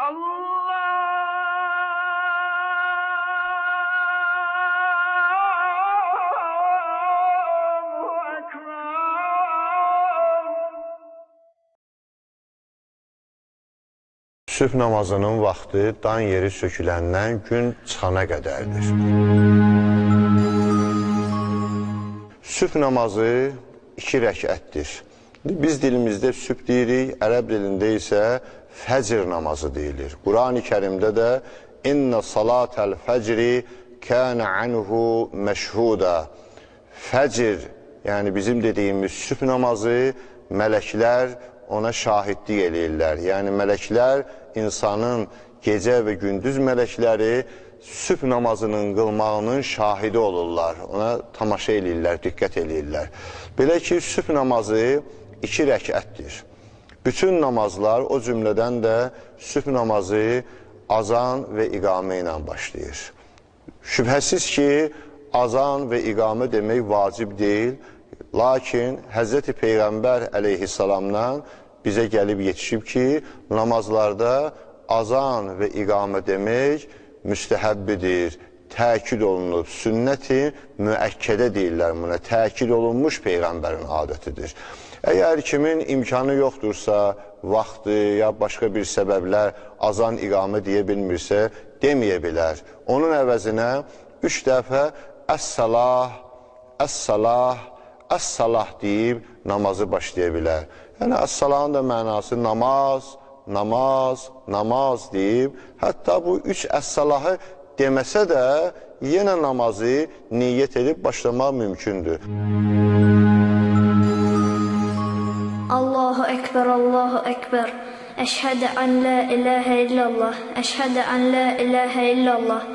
Sübh namazının vaxtı dan yeri söküləndən gün çıxana qədərdir. Sübh namazı 2 rəkətdir. Biz dilimizdə sübh deyirik, ərəb dilində isə fəcr namazı deyilir. Qurani Kərimdə də İnna salatəl fəcri kənə anhu məşhuda. Fəcr, yəni bizim dediyimiz sübh namazı, mələklər ona şahidlik eləyirlər. Yəni mələklər, insanın gecə və gündüz mələkləri sübh namazının qılmağının şahidi olurlar. Ona tamaşa eləyirlər, diqqət eləyirlər. Belə ki, sübh namazı 2 rəkətdir. Bütün namazlar, o cümlədən də sübh namazı azan və iqamə ilə başlayır. Şübhəsiz ki, azan və iqamə demək vacib deyil. Lakin Hz. Peyğəmbər əleyhissalamdan bizə gəlib yetişib ki, namazlarda azan və iqamə demək müstəhəbbidir, təkid olunub, sünnəti müəkkədə deyirlər buna, təkid olunmuş Peyğəmbərin adətidir. Əgər kimin imkanı yoxdursa, vaxtı ya başqa bir səbəblər azan iqamə deyə bilmirsə, deməyə bilər. Onun əvəzinə 3 dəfə əs-salah, əs-salah, əs-salah deyib namazı başlaya bilər. Yəni əs-salahın da mənası namaz, namaz, namaz deyib, hətta bu 3 əs-salahı deməsə də yenə namazı niyyət edib başlamaq mümkündür. Allahu Ekber, Allahu Ekber. Əşhədə ən la iləhə illallah. Əşhədə ən la iləhə illallah.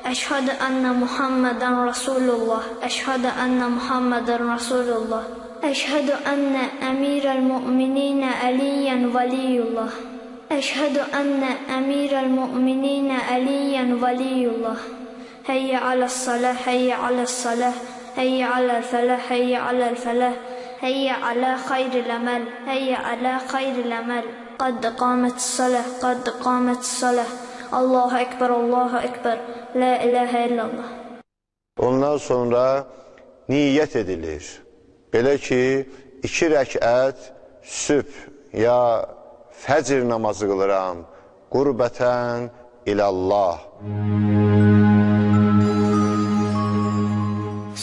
Əşhədə ənə Muhammedən Rasulullah. Əşhədə ənə Muhammedən Rasulullah. Əşhədə ənə əmirəl müminə Əliyyən Vəliyullah. Əşhədə ənə əmirəl müminə Əliyyən Vəliyullah. Həyyə aləs-salah, həyyə aləs-salah, həyyə aləl-fəlah, həyyə aləl-fəlah. هيا على خير الأمل هيا على خير الأمل قد قامت الصلاة قد قامت الصلاة الله أكبر الله أكبر لا إله إلا الله. Ondan sonra niyyət edilir. Belə ki, 2 rəkət sübh ya fəcr namazı qılıram qurbətən ilallah.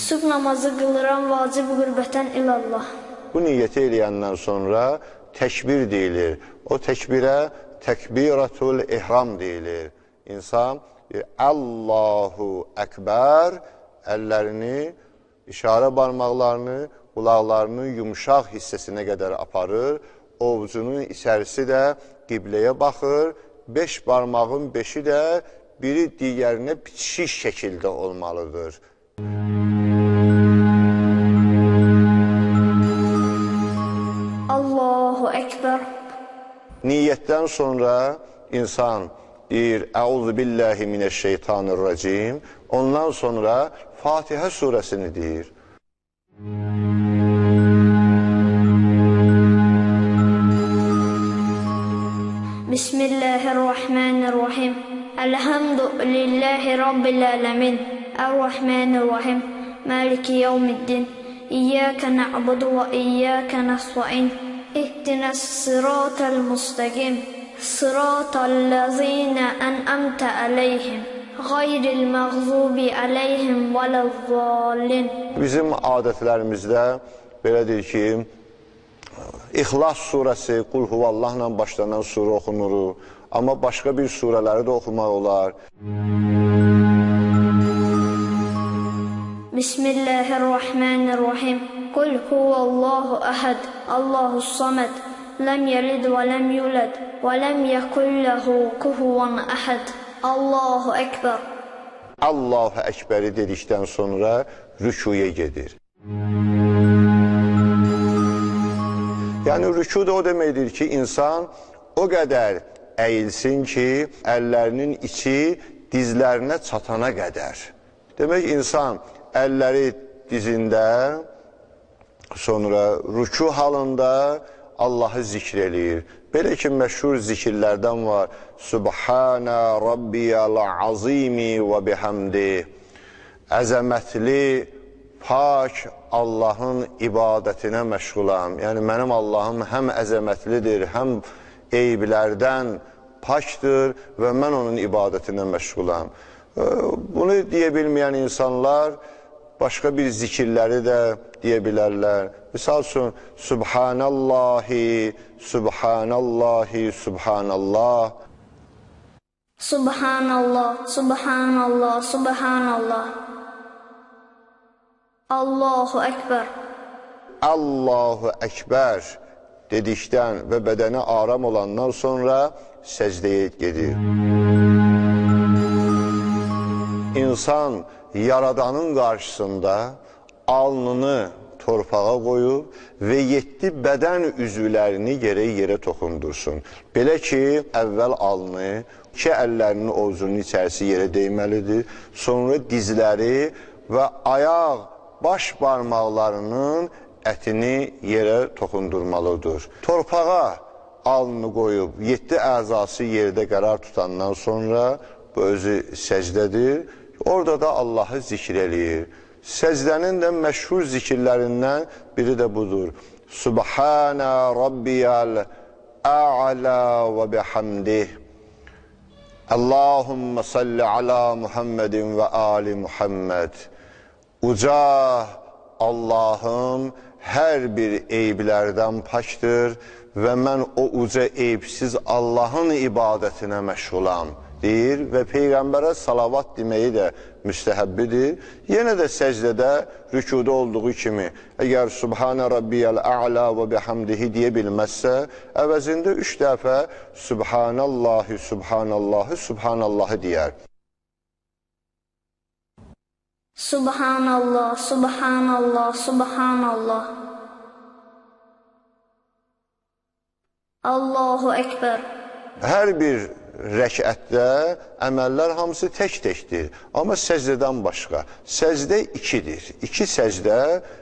Sübh namazı qılıram vacib qürbətən ilallah. Bu niyyəti eləyəndən sonra təkbir deyilir. O təkbirə təkbiratul ihram deyilir. İnsan Allahu Əkbər əllərini, işarə barmaqlarını, qulaqlarının yumşaq hissəsinə qədər aparır. Ovucunun içərisi də qibləyə baxır. 5 barmağın 5-i də biri digərinə bitişik şəkildə olmalıdır. Allahu Ekber. Niyyətdən sonra insan deyir, Əuzu billahi mineşşeytanirracim. Ondan sonra Fatihə surəsini deyir. Bismillahirrahmanirrahim. Elhamdülillahi Rabbil alemin. Errahmanirrahim. Maliki yevmiddin. İyyâke na'budu ve iyyâke nesta'in. İhdinas sıratal mustaqim. Sıratallazîne en'amte aleyhim. Gayril mağzubi aleyhim velezzallin. Bizim adətlərimizdə belədir ki, İxlas surəsi, Qul huvallahla başlanan surə oxunur. Amma başqa bir surələri də oxumaq olar. Bismillahirrahmanirrahim. Kul huvallahu ahad, Allahu samad, lem yelid ve lem yulad ve lem yekun lehu kufuven ahad. Allahu Ekber. Allahu Ekber'i dedikdən sonra rükuya gedir. Yəni rüku da o deməkdir ki, insan o qədər əyilsin ki, əllərinin içi dizlərinə çatana qədər. Demək, insan əlləri dizində, sonra rüku halında Allahı zikr eləyir. Belə ki, məşhur zikirlərdən var. Subhanə Rabbiyəl azimi və bihamdi. Əzəmətli, pak Allahın ibadətinə məşğulam. Yəni, mənim Allahım həm əzəmətlidir, həm eyblərdən pakdır və mən onun ibadətinə məşğulam. Bunu deyə bilməyən insanlar başqa bir zikirləri də deyə bilərlər. Misal üçün, Subhanallahi, Subhanallahi, Subhanallah. Subhanallah, Subhanallah, Subhanallah. Allahu Ekber. Allahu Ekber dedikdən və bədəni aram olandan sonra səcdəyə gedir. İnsan Yaradanın qarşısında alnını torpağa qoyub və 7 bədən üzvlərini yerə toxundursun. Belə ki, əvvəl alnı, 2 əllərinin ovcunun içərisi yerə deyməlidir. Sonra dizləri və ayaq, baş barmaqlarının ətini yerə toxundurmalıdır. Torpağa alnını qoyub 7 əzası yerdə qərar tutandan sonra bu özü səcdədir. Orada da Allahı zikr eləyir. Səcdənin də məşhur zikirlərindən biri də budur. Subhanə Rabbiyəl a'la və bihamdih. Allahümmə salli ala Muhammedin və ali Muhammed. Uca Allahım hər bir eyblərdən pakdır və mən o uca eybsiz Allahın ibadətinə məşğulam deyir və Peyğəmbərə salavat deməyi də müstəhəbbidir. Yenə də səcdədə, rükuda olduğu kimi, əgər Subhanə Rabbiyəl a'la və bihamdihi deyə bilməzsə, əvəzində 3 dəfə Subhanallahi, Subhanallahi, Subhanallahı deyər. Subhanallah, Subhanallah, Subhanallah. Allahu Ekber. Hər bir rəkətdə əməllər hamısı tək-təkdir, amma səcdədən başqa. Səcdə 2-dir. 2 səcdə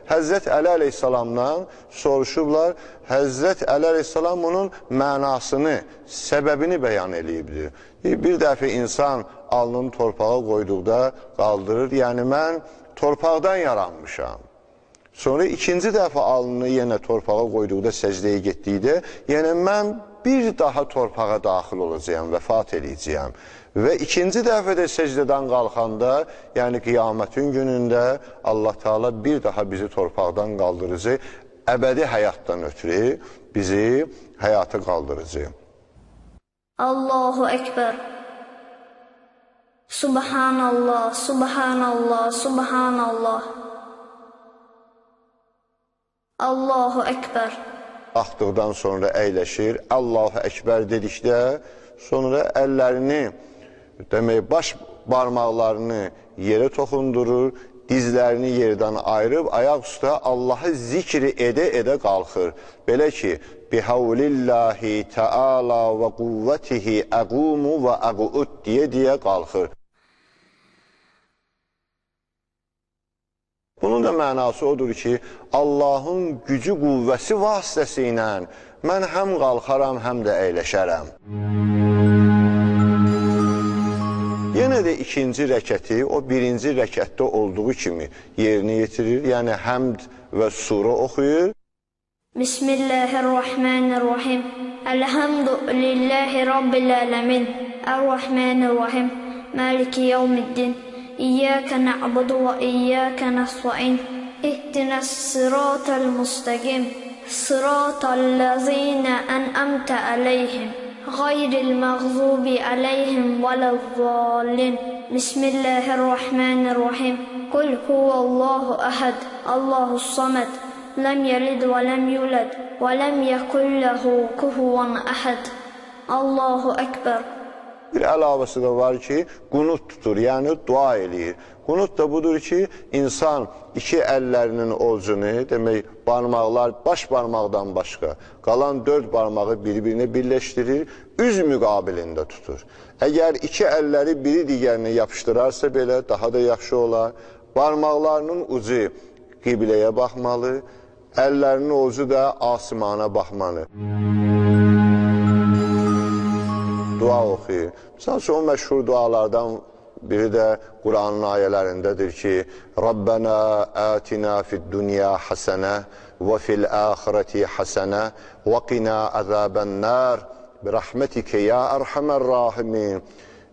Həzrət Əli əleyhissalamdan soruşublar. Həzrət Əli əleyhissalam onun mənasını, səbəbini bəyan eləyibdir. Bir dəfə insan alnını torpağa qoyduqda qaldırır, yəni mən torpaqdan yaranmışam. Sonra ikinci dəfə alnını yenə torpağa qoyduqda səcdəyə getdikdə, yəni mən bir daha torpağa daxil olacağım, vəfat edəcəyəm. Və ikinci dəfə də səcdədən qalxanda, yəni qiyamətin günündə Allah Teala bir daha bizi torpaqdan qaldırıcı, əbədi həyatdan ötürü bizi həyata qaldırıcı. Allahu Ekber. Subhanallah, Subhanallah, Subhanallah. Allahu Ekber. Axdıqdan sonra əyləşir, Allahu Əkbər dedikdə, sonra əllərini, demək, baş barmaqlarını yerə toxundurur, dizlərini yerdən ayırıb, ayaq üstə Allahı zikri edə qalxır. Belə ki, bihəvlillahi təala və quvvətihi əqumu və əqud deyə qalxır. Bunun da mənası odur ki, Allahın gücü, qüvvəsi vasitəsilə mən həm qalxaram, həm də əyləşərəm. Yenə də ikinci rəkəti o birinci rəkətdə olduğu kimi yerinə yetirir, yəni həmd və surə oxuyur. Bismillahirrahmanirrahim. Elhamdülillahi Rabbil ələmin. Ər-Rahmanirrahim. Maliki yevmiddin. İyyâke na'budu ve iyyâke nesta'in. İhdinas sıratal mustaqim. Sıratallazîne en'amte aleyhim. Gayril mağzubi aleyhim velezzallin. Bismillahirrahmanirrahim. Kul huvallahu ahad. Allahus samed. Lem yelid ve lem yulad ve lem yekun lehu kufuven ahad. Allahu Ekber. Bir əlavəsi də var ki, qunut tutur, yəni dua eləyir. Qunut da budur ki, insan 2 əllərinin ovcunu, demək, barmaqlar, baş barmaqdan başqa, qalan 4 barmağı bir-birinə birləşdirir, üz müqabilində tutur. Əgər 2 əlləri biri digərinə yapışdırarsa belə, daha da yaxşı olar. Barmaqlarının ucu qibləyə baxmalı, əllərinin ovucu da asimana baxmanı. Dua oxuyur. Misal üçün, o məşhur dualardan biri də Quranın ayələrindədir ki, Rabbana atina fid dunya hasenə və fil axireti hasenə və qina əzəbən nar bi rahmetike ya erhamer rahimin.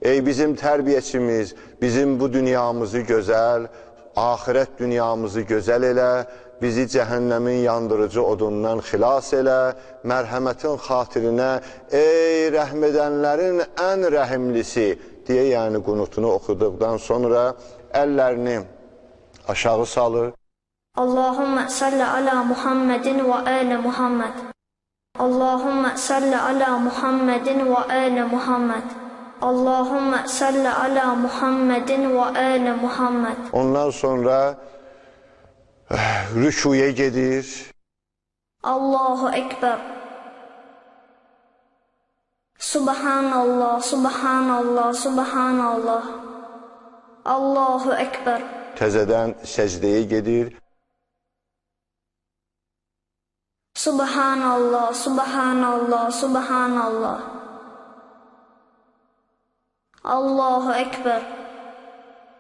Ey bizim tərbiyəçimiz, bizim bu dünyamızı gözəl, axirət dünyamızı gözəl elə, bizi cəhənnəmin yandırıcı odundan xilas elə, mərhəmətin xatirinə, ey rəhm edənlərin ən rəhimlisi deyə, yəni qunutunu oxuduqdan sonra əllərini aşağı salır. Allahümme salli ala Muhammedin və ələ Muhammed. Allahümme salli ala Muhammedin və ələ Muhammed. Allahümme salli ala Muhammedin və ələ Muhammed. Ondan sonra rükuya gedir. Allahu Ekber. Subhanallah, Subhanallah, Subhanallah. Allahu Ekber. Təzədən səcdəyə gedir. Subhanallah, Subhanallah, Subhanallah. Allahu Ekber.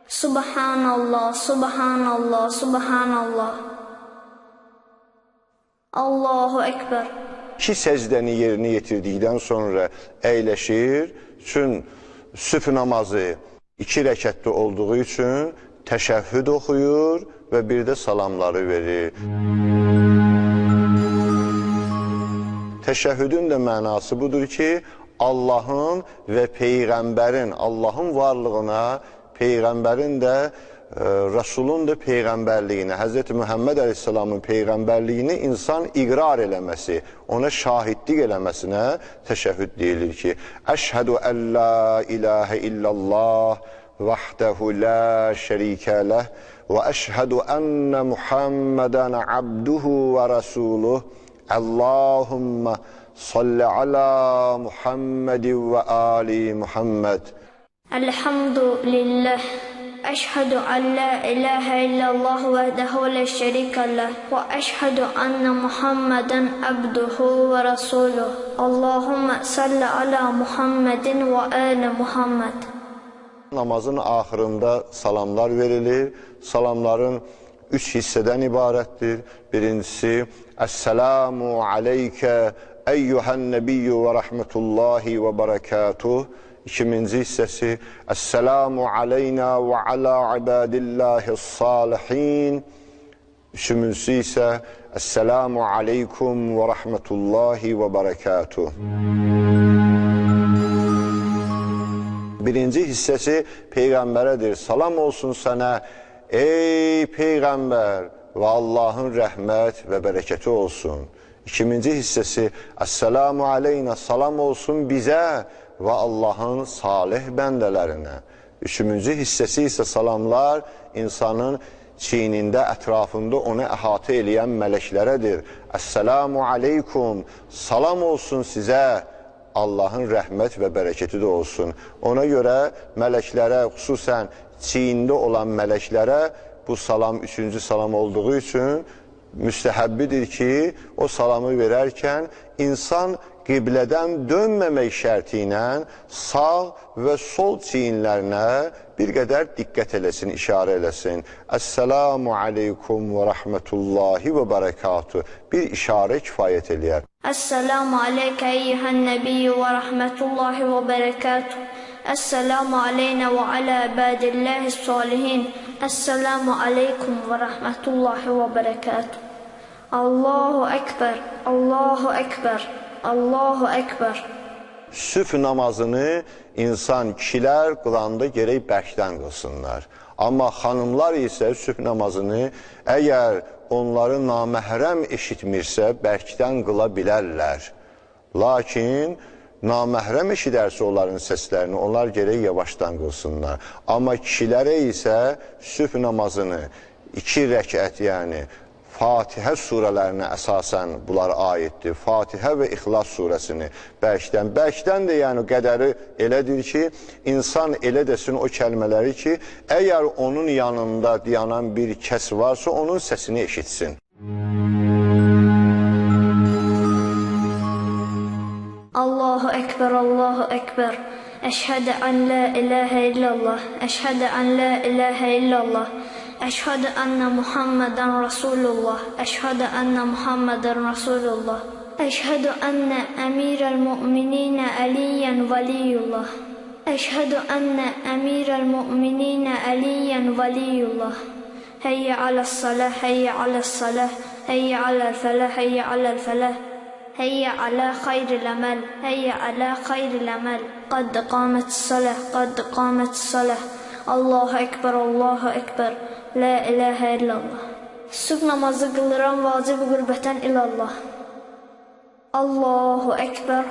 Subhanallah, Subhanallah, Subhanallah. Allahu Ekber. İki səcdəni yerinə yetirdikdən sonra əyləşir. Çünki sübh namazı 2 rəkətli olduğu üçün təşəhhüd oxuyur və bir də salamları verir. Təşəhhüdün də mənası budur ki, Allahın və Peyğəmbərin, Allahın varlığına, Peyğəmbərin də, Rasulun da Peyğəmbərliyinə, Hz. Muhammed Aleyhisselamın Peyğəmbərliyini insan iqrar eləməsi, ona şahidlik eləməsinə təşəhhüd deyilir ki, Əşhədü ən la ilahə illallah vəhdəhu la şərikə ləh və əşhədü ənnə Muhammədən abduhu və rasuluh. Allahümmə salli ala Muhammed və ali Muhammed. Elhamdülillah. Əşhədü ən la ilahə illallah vəhdəhu la şərikə ləh və əşhədü ənə Muhammədən abduhu və rasuluh. Allahümmə salli ala Muhammedin və ələ Muhammed. Namazın axırında salamlar verilir. Salamların 3 hissədən ibarətdir. Birincisi, Əssəlamu aleykə eyyuhən nəbiyyü və rəhmətullahi və bərəkatuh. İkinci hissəsi, Əssəlamu aleyna və alə ibadillahi salihin. Üçüncüsü isə, Əssəlamu aleykum və rəhmətullahi və bərəkatuh. Birinci hissəsi Peyğəmbərədir. Salam olsun sənə, ey Peyğəmbər, və Allahın rəhmət və bərəkəti olsun. İkinci hissəsi, Əssəlamu aleyna, salam olsun bizə və Allahın salih bəndələrinə. Üçüncü hissəsi isə salamlar insanın çiynində, ətrafında onu əhatə eləyən mələklərədir. Əssəlamu aleykum, salam olsun sizə, Allahın rəhmət və bərəkəti də olsun. Ona görə mələklərə, xüsusən çiyində olan mələklərə bu salam üçüncü salam olduğu üçün müstəhəbbidir ki, o salamı verərkən insan qiblədən dönməmək şərti ilə sağ və sol çiyinlərinə bir qədər diqqət eləsin, işarə eləsin. Əssəlamu aleykum və rəhmətullahi və bərəkatuh. Bir işarə kifayət eləyər. Əssəlamu aleykə eyyuhən nəbiyyü və rəhmətullahi və bərəkatuh. Əssəlamu aleynə və alə ibadilləhi salihin. Əssəlamu aleykum və rəhmətullahi və bərəkatuh. Allahu Ekber, Allahu Ekber, Allahu Ekber. Sübh namazını insan, kişilər qılanda gərək bərkdən qılsınlar. Amma xanımlar isə sübh namazını əgər onları naməhrəm eşitmirsə, bərkdən qıla bilərlər. Lakin naməhrəm eşidərsə onların səslərini, onlar gərək yavaşdan qılsınlar. Amma kişilərə isə sübh namazını 2 rəkət, yəni Fatihə surələrinə əsasən bunlar aiddir. Fatihə və İxlas surəsini bərkdən. Bərkdən də yəni qədəri elədir ki, insan elə desin o kəlmələri ki, əgər onun yanında dayanan bir kəs varsa, onun səsini eşitsin. أكبر الله أكبر أشهد أن لا إله إلا الله أشهد أن لا إله إلا الله أشهد أن محمدا رسول الله أشهد أن محمدا رسول الله أشهد أن أمير المؤمنين عليا ولي الله أشهد أن أمير المؤمنين عليا ولي الله هيا على الصلاة هيا على الصلاة هيا على الفلاح هيا على الفلاح هيا على خير العمل هيا على خير العمل قد قامت الصلاة قد قامت الصلاة الله أكبر الله أكبر لا إله إلا الله Sübh namazı qılıram vacib qürbətən ilallah Allahu Ekber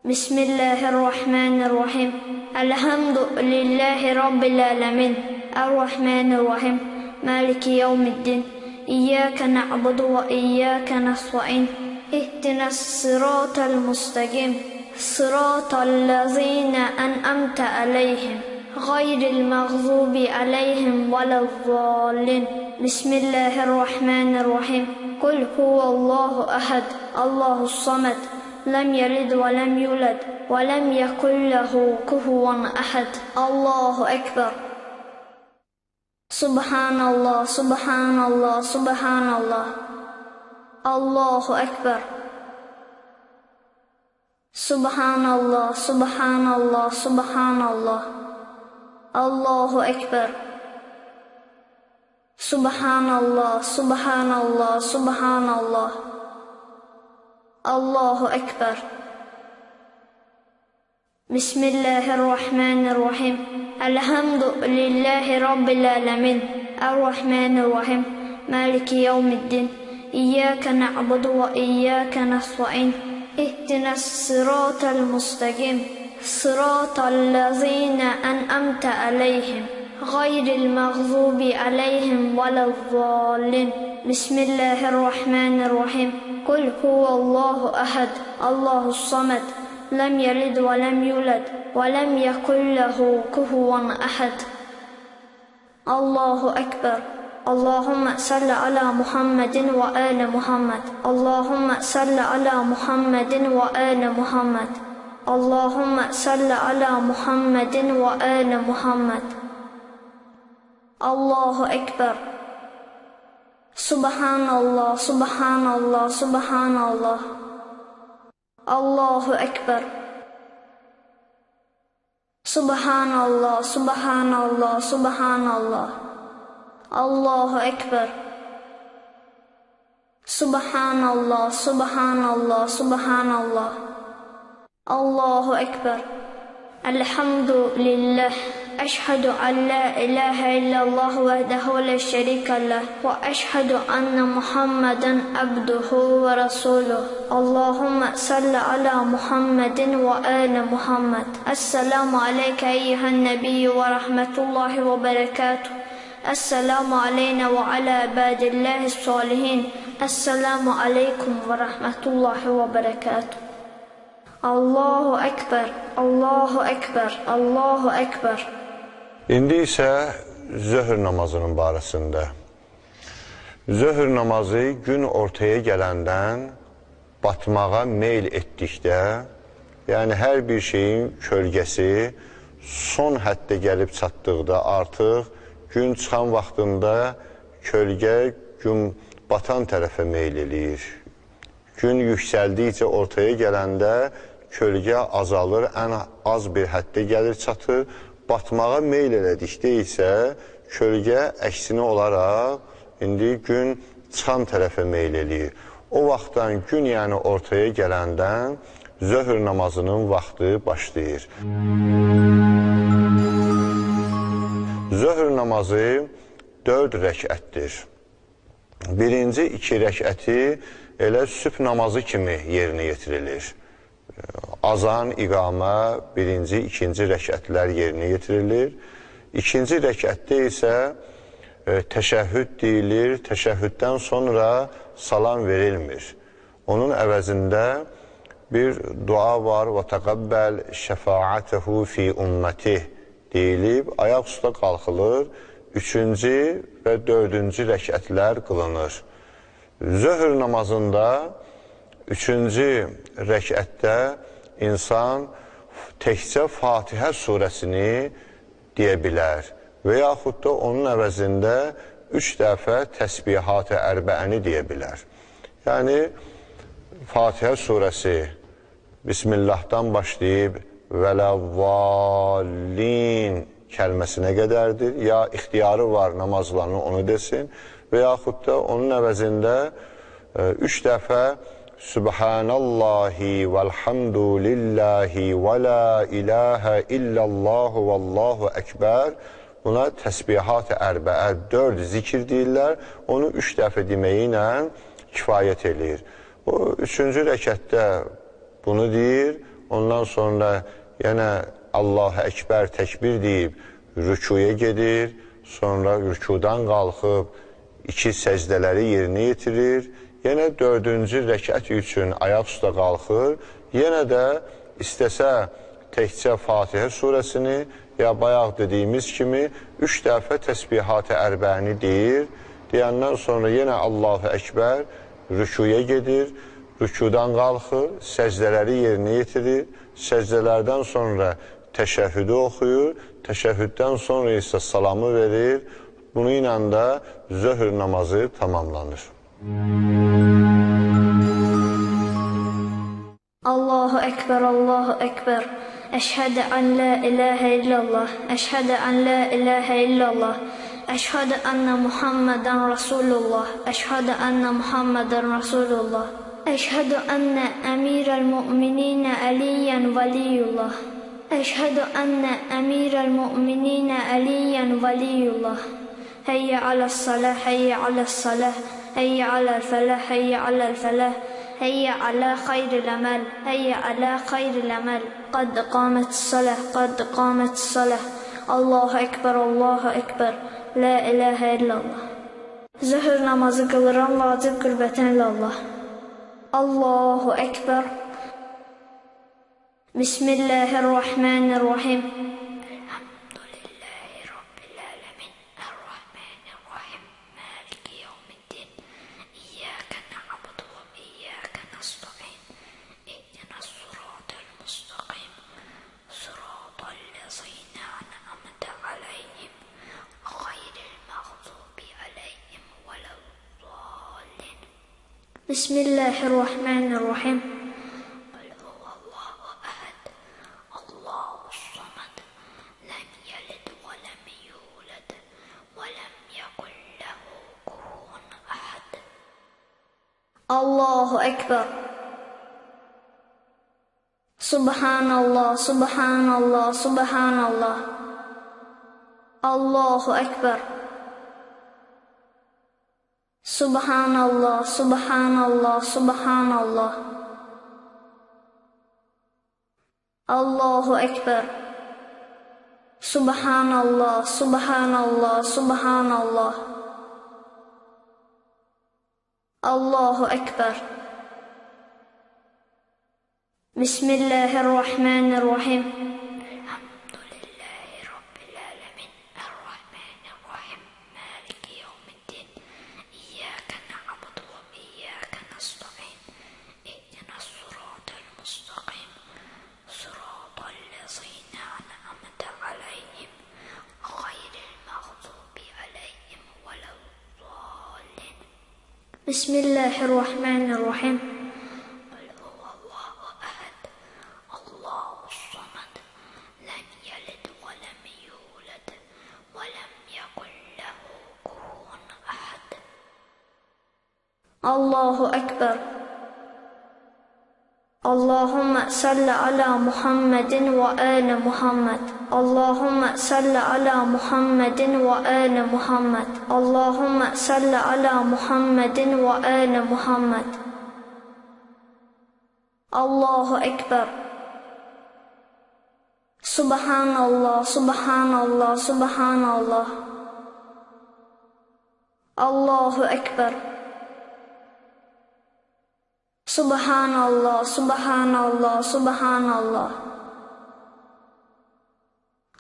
Bismillahirrahmanirrahim Elhamdülillahi Rabbil alemin Errahmanirrahim Maliki yevmiddin İyyâke na'budu ve iyyâke nasta'in İhdinas sıratal mustaqim Sıratal lezîne en'amte aleyhim Gayril mağzubi aleyhim velezzallin Bismillahirrahmanirrahim Kul huvallahu ahad Allahus samed Lem yelid ve lem yulad ve lem yekun lehu kufuven ahad Allahu Ekber Subhanallah, Subhanallah, Subhanallah Allahu Ekber Subhanallah, Subhanallah, Subhanallah Allahu Ekber Subhanallah, Subhanallah, Subhanallah Allahu Ekber Bismillahirrahmanirrahim Elhamdülillahi Rabbil alemin Errahmanirrahim Maliki yevmiddin İyyâke na'budu ve iyyâke nasta'in İhdinas sıratal mustaqim Sıratal lezîne en'amte aleyhim Gayril mağzubi aleyhim velezzallin Bismillahirrahmanirrahim Kul huvallahu ahad Allahus samed Lem yelid ve lem yulad ve lem yekun lehu kufuven ahad Allahu Ekber Allahümme salli ala Muhammedin ve ali Muhammed Allahümme salli ala Muhammedin ve ali Muhammed Allahümme salli ala Muhammedin ve ali Muhammed Allahu Ekber Subhanallah, Subhanallah, Subhanallah Allahu Ekber Subhanallah, Subhanallah, Subhanallah Allahu Ekber Subhanallah, Subhanallah, Subhanallah Allahu Ekber Elhamdülillah Eşhedü en la ilahe illallah vahdehu la şerike leh ve eşhedü enne Muhammeden abduhu ve resuluh. Allahümme salli ala Muhammedin ve ali Muhammed. Esselamu aleyke eyyühen nebiyyü ve rahmetullahi ve berekatuhu. Esselamu aleyna ve ala ibadillahi salihin. Esselamu aleykum ve rahmetullahi ve berekatuhu. Allahu Ekber, Allahu Ekber, Allahu Ekber. İndi isə zöhr namazının barəsində. Zöhr namazı gün ortaya gələndən batmağa meyl etdikdə, yəni hər bir şeyin kölgəsi son həddə gəlib çatdıqda artıq gün çıxan vaxtında kölgə gün batan tərəfə meyl eləyir. Gün yüksəldikcə ortaya gələndə kölgə azalır, ən az bir həddə gəlir çatır. Batmağa meyl elədikdə isə kölgə əksinə olaraq indi gün çıxan tərəfə meyl eləyir. O vaxtdan gün yəni ortaya gələndən zöhr namazının vaxtı başlayır. Zöhr namazı 4 rəkətdir. Birinci 2 rəkəti elə sübh namazı kimi yerinə yetirilir. Azan, iqamə, birinci, ikinci rəkətlər yerinə yetirilir. İkinci rəkətdə isə təşəhhüd deyilir, təşəhhüddən sonra salam verilmir. Onun əvəzində bir dua var, və təqəbbəl şəfaətəhu fi ümmətih deyilib, ayaq üstə qalxılır, 3-cü və 4-cü rəkətlər qılınır. Zöhr namazında üçüncü rəkətdə insan təkcə Fatihə surəsini deyə bilər və yaxud da onun əvəzində 3 dəfə təsbihat-ı ərbəəni deyə bilər. Yəni, Fatihə surəsi Bismillahdan başlayıb vələvvalin kəlməsinə qədərdir. Ya ixtiyarı var namazlarını onu desin və yaxud da onun əvəzində 3 dəfə Subhanallahi vəlhamdulillahi və la ilahə illallahu vallahu əkbər. Buna təsbihat-ı ərbəə 4 zikir deyirlər. Onu 3 dəfə deməyi ilə kifayət edir. O, 3-cü rəkətdə bunu deyir. Ondan sonra yenə Allahu Əkbər təkbir deyib rükuya gedir. Sonra rükudan qalxıb 2 səcdələri yerinə yetirir. Yenə 4-cü rəkət üçün ayaq üstə qalxır. Yenə də istəsə təkcə Fatihə surəsini ya bayaq dediyimiz kimi 3 dəfə təsbihat-ı ərbəəni deyir. Deyəndən sonra yenə Allahu Əkbər rükuya gedir. Rükudan qalxır, səcdələri yerinə yetirir. Səcdələrdən sonra təşəhhüdü oxuyur. Təşəhhüddən sonra isə salamı verir. Bunu ilə də zöhr namazı tamamlanır. Allahu Ekber, Allahu Ekber. Əşhədə an la ilahə illallah. Əşhədə an la ilahə illallah. Əşhədə ənə Muhammedən Rasulullah. Əşhədə ənə Muhammedən Rasulullah. Əşhədə ənə əmirəl müminə Əliyyən vəliyullah. Əşhədə ənə əmirəl müminə Əliyyən vəliyullah. Həyyə aləs-salah, həyyə aləs-salah. Həyyə aləl-fəlah, həyyə aləl-fəlah. هيا على خير العمل هيا على خير العمل قد قامت الصلاة قد قامت الصلاة الله أكبر الله أكبر لا إله إلا الله Zöhr namazı qılıram vacib qürbətən illallah. Allahu Ekber. Bismillahirrahmanirrahim. Bismillahirrahmanirrahim. Qul huvallahu ahad. Allahus samad. Lam yalid wa lam yulad wa lam yakul lahu kufuwan ahad. Allahu Ekber. Subhanallah, subhanallah, subhanallah. Allahu Ekber. Subhanallah, subhanallah, subhanallah. Allahu Ekber. Subhanallah, subhanallah, subhanallah. Allahu Ekber. Bismillahirrahmanirrahim. Bismillahirrahmanirrahim. Qul huvallahu ahad. Allahus samad. Lam yalid wa lam yulad wa lam yakul lahu kufuwan ahad. Allahu Ekber. Allahumma salli ala Muhammadin wa ali Muhammad. Allahumma salli ala Muhammadin wa ali Muhammad. Allahumma salli ala Muhammadin wa ali Muhammad. Allahu Ekber. Subhanallah, subhanallah, subhanallah. Allahu Ekber. Subhanallah, subhanallah, subhanallah.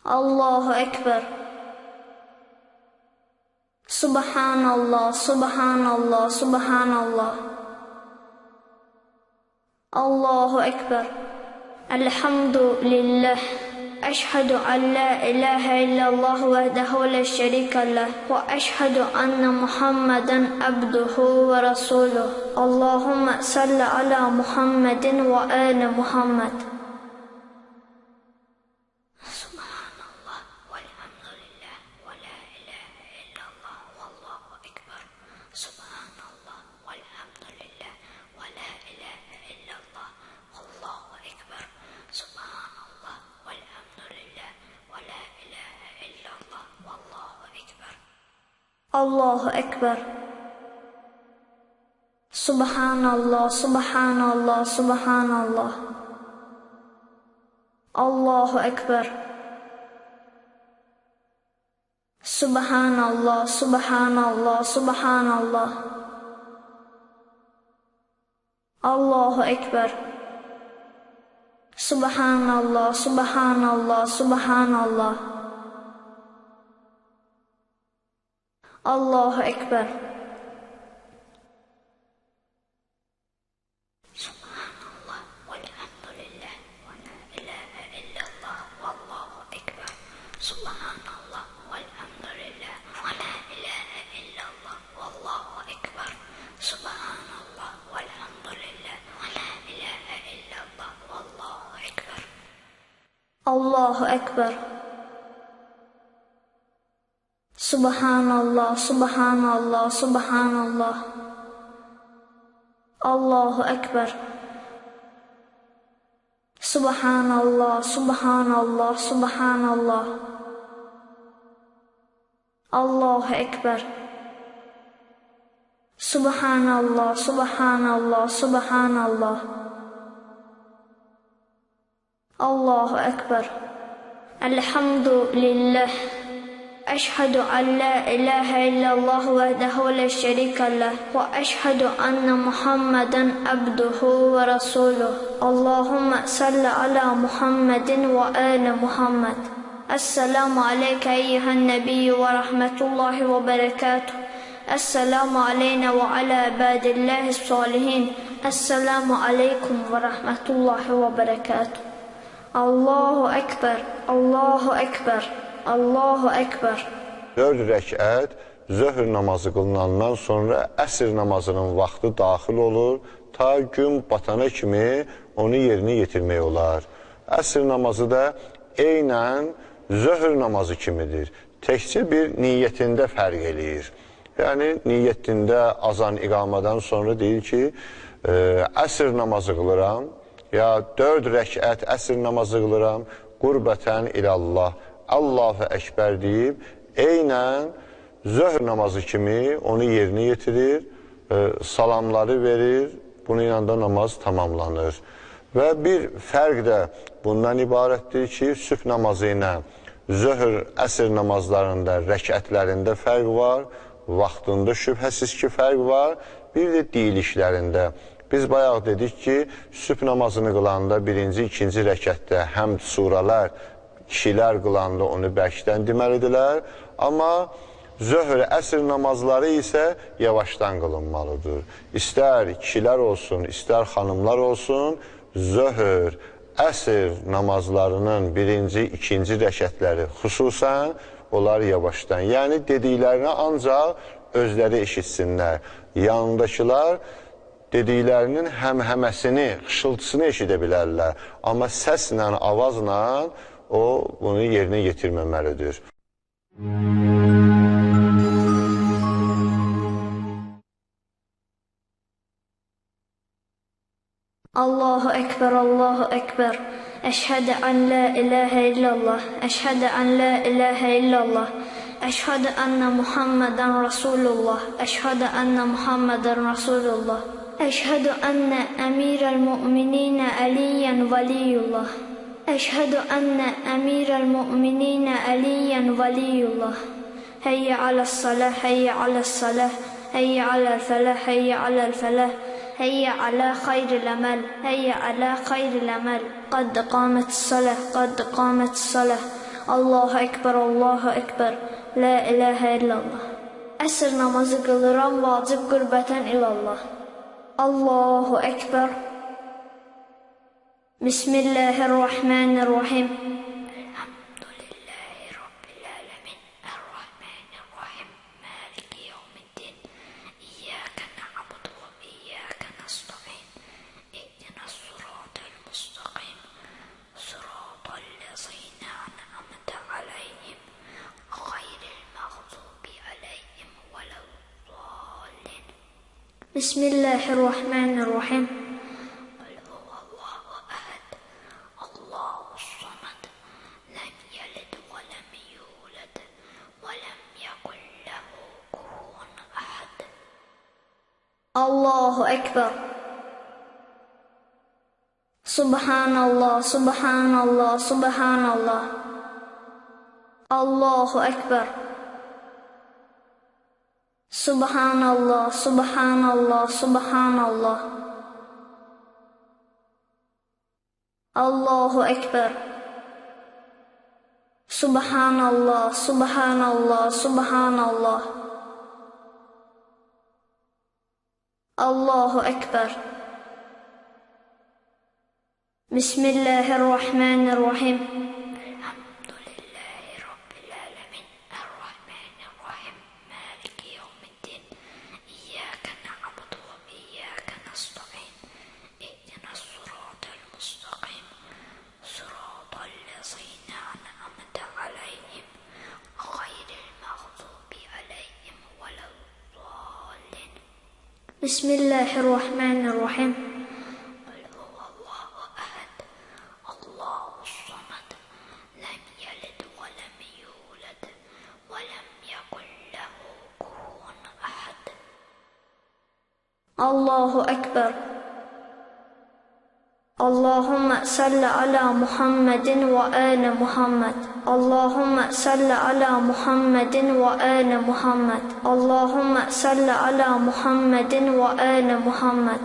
Allahu Ekber. Subhanallah, subhanallah, subhanallah. Allahu Ekber. Elhamdülillah. أشهد أن لا إله إلا الله وحده لا شريك له وأشهد أن محمدا عبده ورسوله اللهم صل على محمد وآل محمد سبحان الله والحمد لله ولا إله إلا الله والله أكبر سبحان الله والحمد لله ولا إله إلا الله والله أكبر سبحان الله والحمد لله ولا إله إلا الله والله أكبر الله أكبر سبحان الله سبحان الله سبحان الله الله أكبر سبحان الله سبحان الله سبحان الله الله أكبر سبحان الله سبحان الله سبحان الله الله أكبر سبحان الله والحمد لله ولا إله إلا الله والله أكبر سبحان الله والحمد لله ولا إله إلا الله والله أكبر سبحان الله والحمد لله ولا إله إلا الله والله أكبر الله أكبر سبحان الله سبحان الله سبحان الله الله أكبر سبحان الله سبحان الله سبحان الله الله أكبر سبحان الله سبحان الله سبحان الله الله أكبر الحمد لله أشهد أن لا إله إلا الله وحده لا شريك له وأشهد أن محمدا عبده ورسوله اللهم صل على محمد وآل محمد السلام عليك أيها النبي ورحمة الله وبركاته السلام علينا وعلى عباد الله الصالحين السلام عليكم ورحمة الله وبركاته الله أكبر الله أكبر Allahu Ekber. 4 rəkət zöhr namazı qılınandan sonra əsr namazının vaxtı daxil olur, ta gün batana kimi onu yerinə yetirmək olar. Əsr namazı da eynən zöhr namazı kimidir. Təkcə bir niyyətində fərq eləyir. Yəni, niyyətində azan iqamadan sonra deyir ki, əsr namazı qılıram, ya 4 rəkət əsr namazı qılıram, qurbətən ilallah. Allahu Ekber deyib, eynən zöhr namazı kimi onu yerinə yetirir, salamları verir, bununla da namaz tamamlanır. Və bir fərq də bundan ibarətdir ki, sübh namazı ilə zöhr, əsr namazlarında, rəkətlərində fərq var, vaxtında şübhəsiz ki, fərq var, bir də deyilişlərində. Biz bayaq dedik ki, sübh namazını qılanda birinci, ikinci rəkətdə həmd suralar, kişilər qılanda onu bərkdən deməlidirlər, amma zöhr, əsr namazları isə yavaşdan qılınmalıdır. İstər kişilər olsun, istər xanımlar olsun, zöhr, əsr namazlarının birinci, ikinci rəkətləri xüsusən onlar yavaşdan. Yəni, dediklərini ancaq özləri eşitsinlər. Yanındakılar dediklərinin həmhəməsini, xışıltısını eşidə bilərlər. Amma səslə, avazla o bunu yerinə yetirməməlidir. Allahu Ekber, Allahu Ekber. Eşhedü en la ilahe illallah. Eşhedü en la ilahe illallah. Eşhedü enne Muhammeden Resulullah. Eşhedü enne Muhammeden Resulullah. Eşhedü enne emirel mu'minine aliyen veliyullah. Eşhedü enne emirel mu'minine aliyen veliyullah. Heyye alel salah, heyye alel salah, heyye alel felah, heyye alel felah. هيا على خير الأمل هيا على خير الأمل قد قامت الصلاة قد قامت الصلاة الله أكبر الله أكبر لا إله إلا الله Əsr namazı qılıram vacib qürbətən ilallah Allahu Ekber بسم الله الرحمن الرحيم الحمد لله رب العالمين الرحمن الرحيم مالك يوم الدين إياك نعبد وإياك نستعين اهدنا الصراط المستقيم صراط الذين أنعمت عليهم غير المغضوب عليهم ولا الضالين بسم الله الرحمن الرحيم قل هو الله أحد الله الصمد لم يلد ولم يولد ولم يكن له كفوا أحد الله أكبر سبحان الله سبحان الله سبحان الله الله أكبر سبحان الله سبحان الله سبحان الله الله أكبر سبحان الله سبحان الله سبحان الله الله أكبر بسم الله الرحمن الرحيم الحمد لله رب العالمين الرحمن الرحيم مالك يوم الدين إياك نعبد وإياك نستعين اهدنا الصراط المستقيم صراط الذين أنعمت عليهم غير المغضوب عليهم ولا الضالين بسم الله الرحمن الرحيم قل هو الله أحد الله الصمد لم يلد ولم يولد ولم يكن له كفوا أحد الله أكبر اللهم صل على محمد وآل محمد اللهم صل على محمد وآل محمد اللهم صل على محمد وآل محمد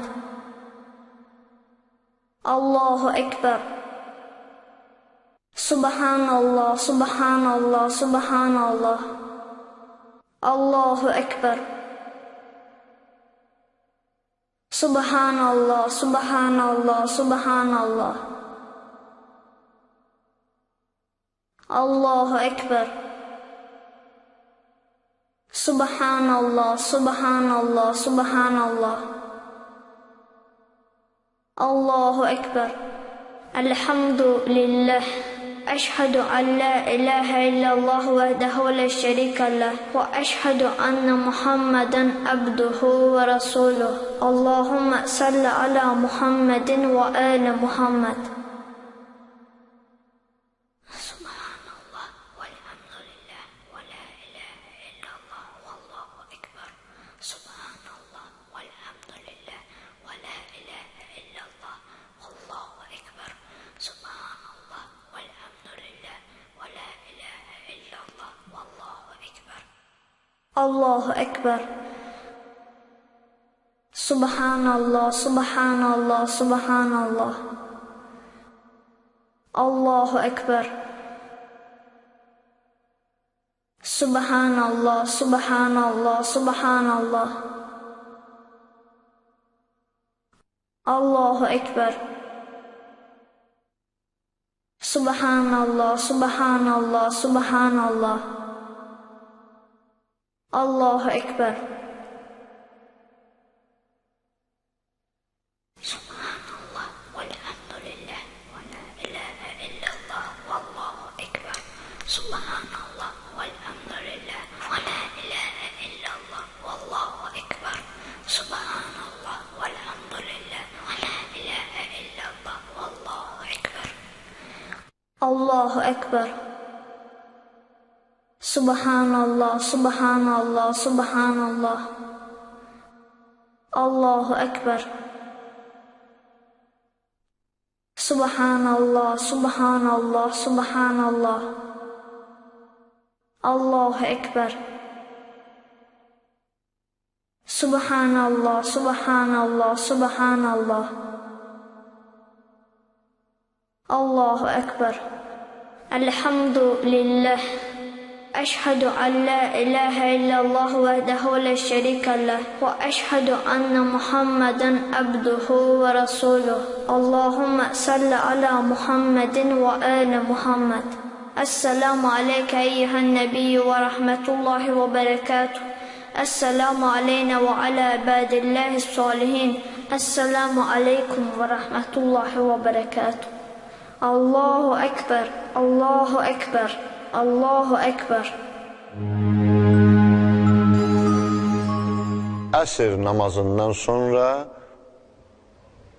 الله أكبر سبحان الله سبحان الله سبحان الله الله أكبر سبحان الله سبحان الله سبحان الله الله أكبر سبحان الله سبحان الله سبحان الله الله أكبر الحمد لله أشهد أن لا إله إلا الله وحده لا شريك له وأشهد أن محمدا عبده ورسوله اللهم صل على محمد وآل محمد سبحان الله والحمد لله ولا إله إلا الله والله أكبر سبحان الله والحمد لله ولا إله إلا الله والله أكبر سبحان الله والحمد لله ولا إله إلا الله والله أكبر الله أكبر سبحان الله سبحان الله سبحان الله الله أكبر سبحان الله سبحان الله سبحان الله الله أكبر سبحان الله سبحان الله سبحان الله الله أكبر سبحان الله والحمد لله ولا إله إلا الله والله أكبر سبحان الله والحمد لله ولا إله إلا الله والله أكبر سبحان الله والحمد لله ولا إله إلا الله والله أكبر الله أكبر سبحان الله سبحان الله سبحان الله الله أكبر سبحان الله سبحان الله سبحان الله الله أكبر سبحان الله سبحان الله سبحان الله الله أكبر الحمد لله أشهد أن لا إله إلا الله وحده لا شريك له وأشهد أن محمدا عبده ورسوله اللهم صل على محمد وآل محمد السلام عليك أيها النبي ورحمة الله وبركاته السلام علينا وعلى عباد الله الصالحين السلام عليكم ورحمة الله وبركاته الله أكبر الله أكبر Allahu Ekber. Əsr namazından sonra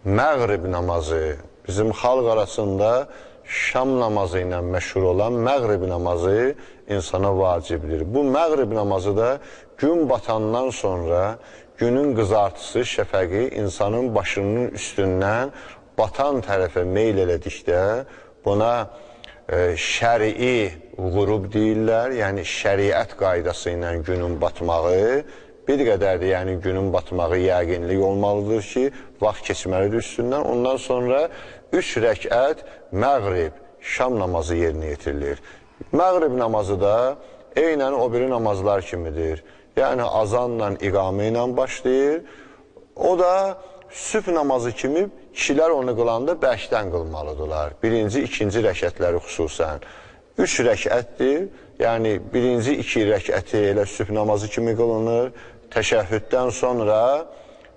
məğrib namazı, bizim xalq arasında şam namazı ilə məşhur olan məğrib namazı insana vacibdir. Bu məğrib namazı da gün batandan sonra günün qızartısı, şəfəqi insanın başının üstündən batan tərəfə meyl elədikdə buna şərii qurub deyirlər, yəni şəriət qaydası ilə günün batmağı, bir qədər də yəni günün batmağı yəqinlik olmalıdır ki, vaxt keçməlidir üstündən. Ondan sonra 3 rəkət məğrib, şam namazı yerinə yetirilir. Məğrib namazı da eynən o biri namazlar kimidir. Yəni azanla, iqamə ilə başlayır. O da sübh namazı kimi kişilər onu qılanda 5-dən qılmalıdırlar. Birinci, ikinci rəkətləri xüsusən. 3 rəkətdir, yəni birinci 2 rəkəti elə sübh namazı kimi qılınır. Təşəhhüddən sonra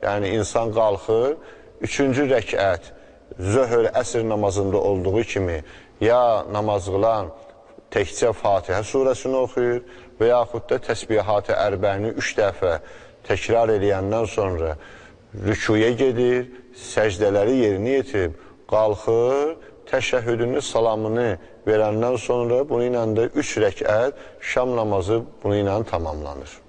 yəni insan qalxır. 3-cü rəkət zöhr, əsr namazında olduğu kimi ya namaz qılan təkcə Fatihə surəsini oxuyur və yaxud da təsbihat-ı ərbəni 3 dəfə təkrar eləyəndən sonra rükuya gedir, səcdələri yerinə yetirib, qalxır, təşəhhüdünü, salamını verəndən sonra bunu ilə də 3 rəkət şam namazı bunu ilə tamamlanır.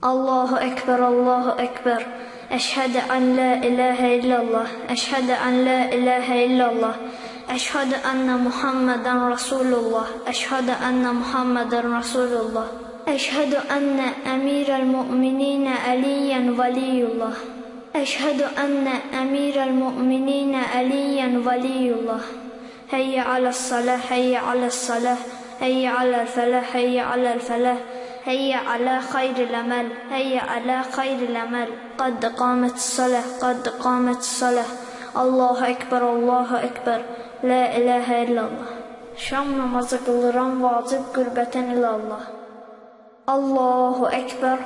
Allahu Ekber, Allahu Ekber. Əşhədə ən la ilahə illallah. Əşhədə ən la ilahə illallah. Əşhədə ənə Muhammedən Rasulullah. Əşhədə ənə Muhammedən Rasulullah. أشهد أن أمير المؤمنين عليا ولي الله أشهد أن أمير المؤمنين عليا ولي الله هيا على الصلاة هيا على الصلاة هيا على الفلاح هيا على الفلاح هيا على خير الأمل هيا على خير الأمل قد قامت الصلاة قد قامت الصلاة الله أكبر الله أكبر لا إله إلا الله Şam namazı qılıram vacib qürbətən ilə Allah Allahu Ekber.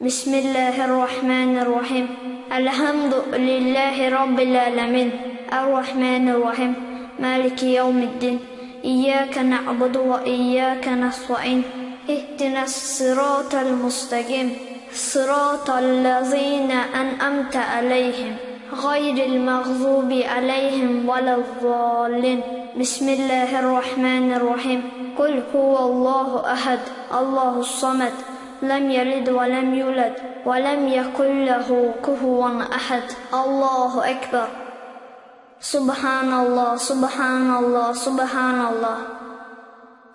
Bismillahirrahmanirrahim. Elhamdülillahi Rabbil alemin. Errahmanirrahim. Maliki yevmiddin. İyyâke na'budu ve iyyâke nasta'in. İhdinas sıratal mustaqim. Sıratal lezîne en'amte aleyhim. Gayril mağzubi aleyhim velezzallin. Bismillahirrahmanirrahim. Kul huvallahu ahad, Allahu samad, lam yalid ve lem yulad ve lem yekun lehu kufuven ahad. Allahu Ekber. Subhanallah, Subhanallah, Subhanallah.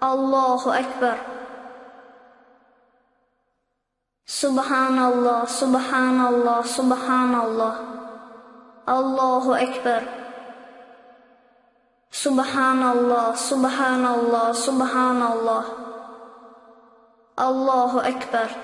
Allahu Ekber. Subhanallah, Subhanallah, Subhanallah. Allahu Ekber. Subhanallah, Subhanallah, Subhanallah. Allahu Ekber.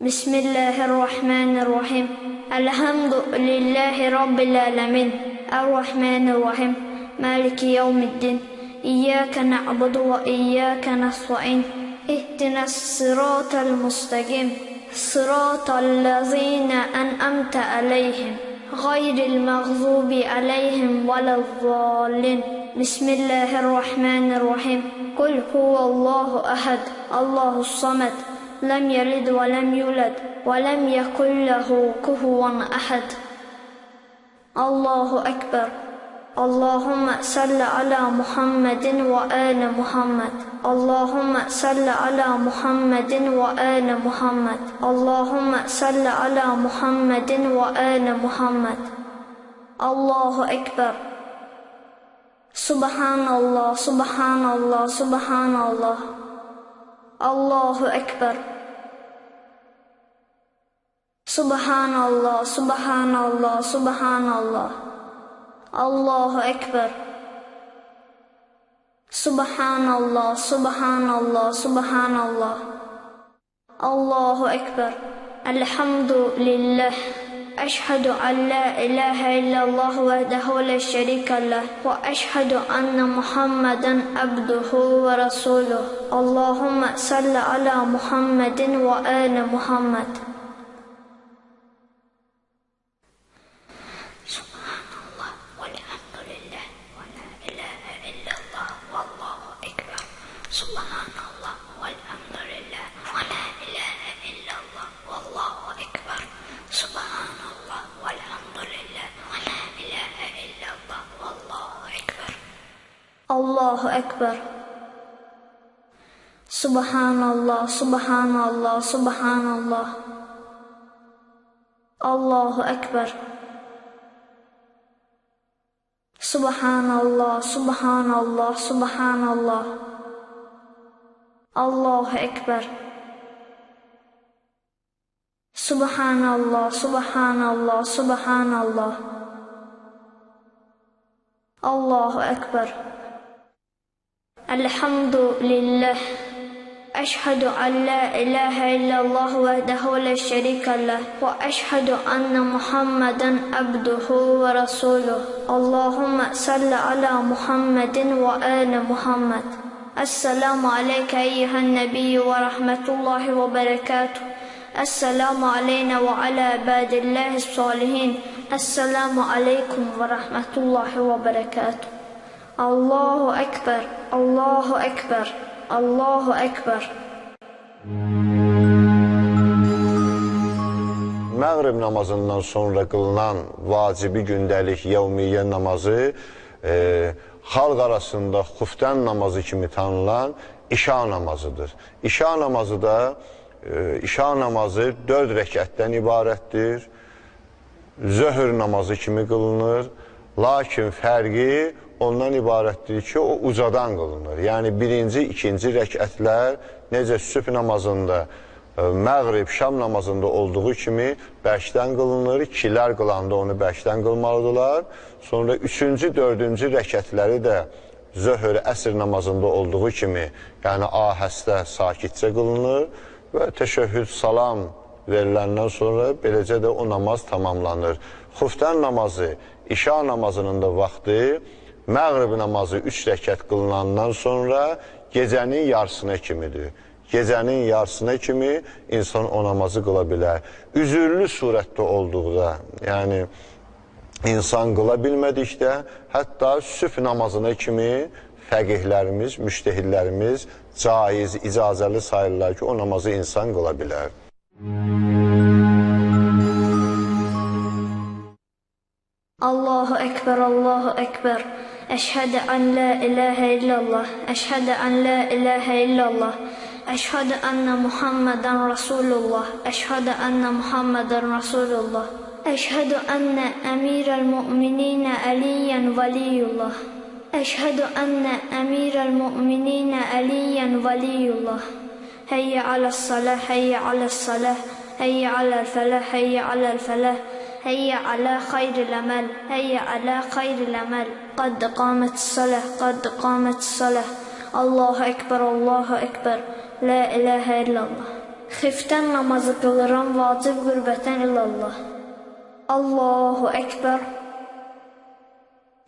Bismillahirrahmanirrahim. Elhamdülillahi Rabbil alemin. Errahmanirrahim. Maliki yevmiddin. İyyâke na'budu ve iyyâke nasta'in. İhdinas sıratal mustaqim. Sıratal lezîne en'amte aleyhim. Gayril mağzubi aleyhim velezzallin. Bismillahirrahmanirrahim. Kul huvallahu ahad, Allahu samad, lam yalid ve lem yulad ve lem yekun lehu kufuven ahad. Allahu Ekber. Allahümme salli ala Muhammedin ve ale Muhammed. Allahümme salli ala Muhammedin ve ale Muhammed. Allahümme salli ala Muhammedin ve ale Muhammed. Allahu Ekber. Subhanallah, Subhanallah, Subhanallah. Allahu Ekber. Subhanallah, subhanallah, subhanallah. Allahu Ekber. Subhanallah, subhanallah, subhanallah. Allahu Ekber. Elhamdülillah. Eşhedü en la ilahe illallah vahdehu la şerike leh ve eşhedü enne Muhammeden abduhu ve resuluh. Allahümme salli ala Muhammedin ve ali Muhammed. Subhanallah velhamdülillah ve la ilahe illallah vallahu ekber. Subhanallah velhamdülillah ve la ilahe illallah vallahu ekber. Subhanallah velhamdülillah ve la ilahe illallah vallahu ekber. Allahu ekber. Subhanallah, subhanallah, subhanallah. Allahu ekber. Subhanallah, subhanallah, subhanallah. Allahu ekber. Subhanallah, subhanallah, subhanallah. Allahu ekber. Elhamdülillah. Eşhedü en la ilahe illallah vahdehu la şerike leh ve eşhedü enne Muhammeden abduhu ve resuluh. Allahümme salli ala Muhammedin ve ali Muhammed. Esselamu aleyke eyyühen nebiyyü ve rahmetullahi ve berekatuhu. Esselamu aleyna ve ala ibadillahi salihin. Esselamu aleykum ve rahmetullahi ve berekatuhu. Allahu Ekber, Allahu Ekber, Allahu Ekber. Məğrib namazından sonra qılınan vacibi gündəlik yevmiyyə namazı xalq arasında xuftən namazı kimi tanınan işa namazıdır. İşa namazı 4 rəkətdən ibarətdir. Zöhr namazı kimi qılınır. Lakin fərqi ondan ibarətdir ki, o ucadan qılınır. Yəni, birinci, ikinci rəkətlər necə sübh namazında, məğrib, şam namazında olduğu kimi bərkdən qılınır. İkilər qılanda onu bərkdən qılmalıdırlar. Sonra üçüncü, dördüncü rəkətləri də zöhr, əsr namazında olduğu kimi, yəni ahəstə, sakitcə qılınır və təşəhhüd, salam veriləndən sonra beləcə də o namaz tamamlanır. Xuftən namazı, işa namazının da vaxtı məğrib namazı 3 rəkət qılınandan sonra gecənin yarısına kimidir. Gecənin yarısına kimi insan o namazı qıla bilər. Üzürlü surətdə olduqda, yəni insan qıla bilmədikdə, hətta sübh namazına kimi fəqihlərimiz, müştehidlərimiz caiz, icazəli sayırlar ki, o namazı insan qıla bilər. Allahu Ekber, Allahu Ekber. Eşhedü en la ilahe illallah. Eşhedü en la ilahe illallah. Eşhedü enne Muhammeden Resulullah. Eşhedü enne Muhammeden Resulullah. Eşhedü enne emirel mu'minine Aliyen veliyullah. Eşhedü enne emirel mu'minine Aliyen veliyullah. Heyye alel salah, heyye alel salah. Heyye alel felah, heyye alel felah. هيا على خير الأمل هيا على خير الأمل قد قامت الصلاة قد قامت الصلاة الله أكبر الله أكبر لا إله إلا الله خفتن namazı qılıram vacib qürbətən illallah Allahu Ekber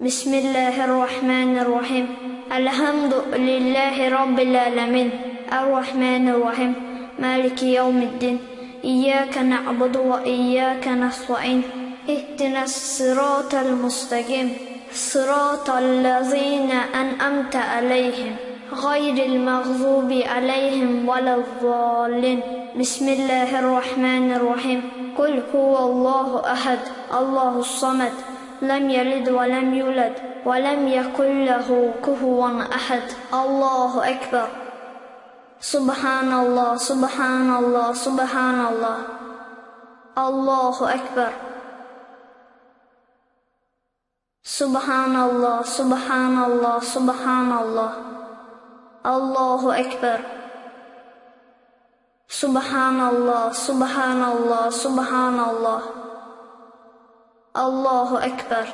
Bismillahirrahmanirrahim Elhamdülillahi Rabbil alemin Errahmanirrahim Maliki yevmiddin إياك نعبد وإياك نستعين اهدنا الصراط المستقيم صراط الذين أنعمت عليهم غير المغضوب عليهم ولا الضالين بسم الله الرحمن الرحيم قل هو الله أحد الله الصمد لم يلد ولم يولد ولم يكن له كفوا أحد الله أكبر Subhanallah, subhanallah, subhanallah. Allahu Ekber. Subhanallah, subhanallah, subhanallah. Allahu Ekber. Subhanallah, subhanallah, subhanallah. Allahu Ekber.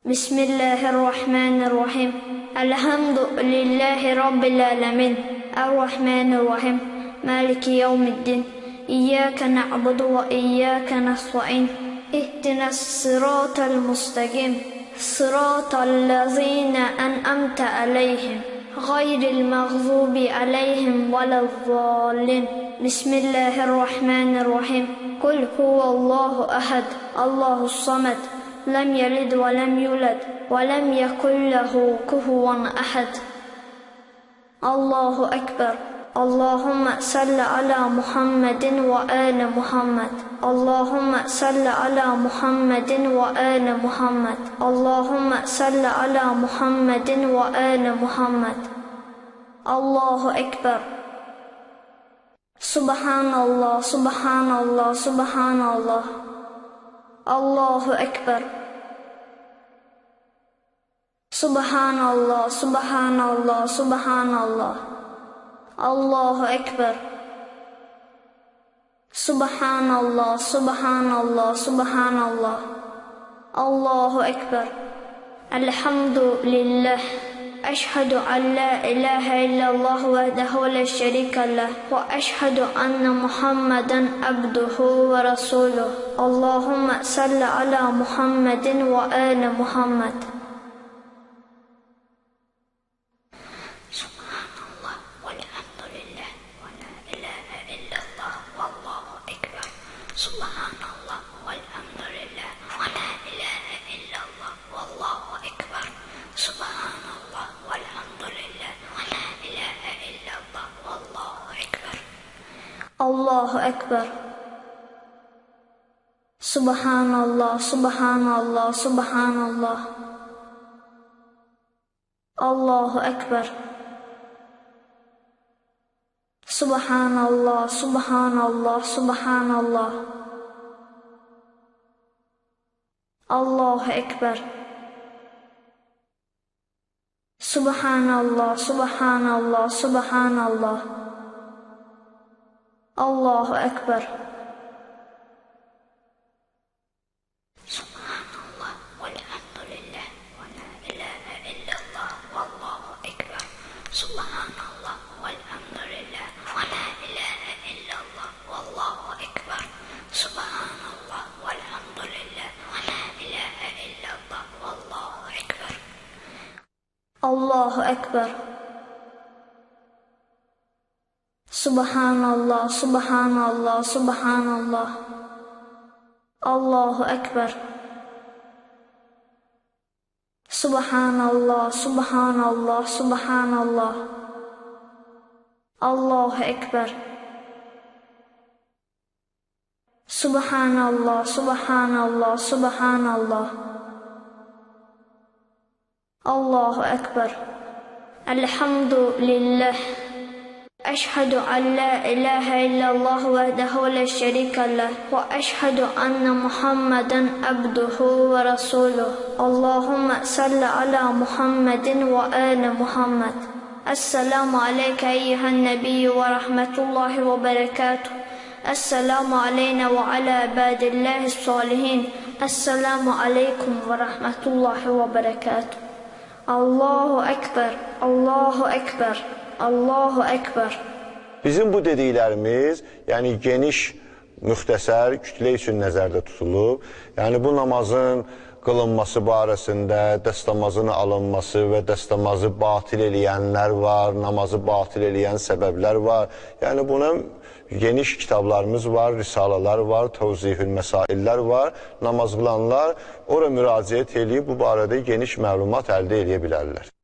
Bismillahirrahmanirrahim. Elhamdülillahi Rabbil alemin. Errahmanirrahim. Maliki yevmiddin. İyyâke na'budu ve iyyâke nesta'in. İhdinas sıratal mustaqim. Sıratal lezîne en'amte aleyhim. Gayril mağzubi aleyhim velezzallin. Bismillahirrahmanirrahim. Kul huvallahu ahad. Allahus samed. Lem yelid ve lem yulad ve lem yekun lehu kufuven ahad. Allahu Ekber. Allahümme salli ala Muhammedin ve ale Muhammed. Allahümme salli ala Muhammedin ve ale Muhammed. Allahümme salli ala Muhammedin ve ale Muhammed. Allahu Ekber. Subhanallah, subhanallah, subhanallah. Allahu Ekber. Subhanallah, subhanallah, subhanallah. Allahu Ekber. Subhanallah, subhanallah, subhanallah. Allahu Ekber. Elhamdülillah. Eşhedü en la ilahe illallah vahdehu la şerike leh ve eşhedü enne Muhammeden abduhu ve resuluh. Allahümme salli ala Muhammedin ve ale Muhammed. Subhanallah velhamdülillah ve la ilahe illallah vallahu ekber. Subhanallah velhamdülillah ve la ilahe illallah vallahu ekber. Subhanallah velhamdülillah ve la ilahe illallah vallahu ekber. Allahu Ekber. Subhanallah, subhanallah, subhanallah. Allahu Ekber. Subhanallah, subhanallah, subhanallah. Allahu Ekber. Subhanallah, subhanallah, subhanallah. Allahu Ekber. Subhanallah velhamdülillah ve la ilahe illallah vallahu ekber. Subhanallah velhamdülillah ve la ilahe illallah vallahu ekber. Subhanallah velhamdülillah ve la ilahe illallah vallahu ekber. Allahu Ekber. Subhanallah, subhanallah, subhanallah. Allahu Ekber. Subhanallah, subhanallah, subhanallah. Allahu Ekber. Subhanallah, subhanallah, subhanallah. Allahu Ekber. Elhamdülillah. Eşhedü en la ilahe illallah vahdehu la şerike leh ve eşhedü enne Muhammeden abduhu ve resuluh. Allahümme salli ala Muhammedin ve ale Muhammed. Esselamu aleyke eyyühen nebiyyü ve rahmetullahi ve berekatuhu. Esselamu aleyna ve ala ibadillahi salihin. Esselamu aleykum ve rahmetullahi ve berekatuhu. Allahu Ekber, Allahu Ekber. Allahu Ekber. Bizim bu dediklərimiz, yəni geniş, müxtəsər, kütlə üçün nəzərdə tutulub. Yəni bu namazın qılınması barəsində dəstəmazın alınması və dəstəmazı batil eləyənlər var, namazı batil eləyən səbəblər var. Yəni buna geniş kitablarımız var, risalalar var, təvzihül məsaillər var. Namaz qılanlar ora müraciət eləyib bu barədə geniş məlumat əldə edə bilərlər.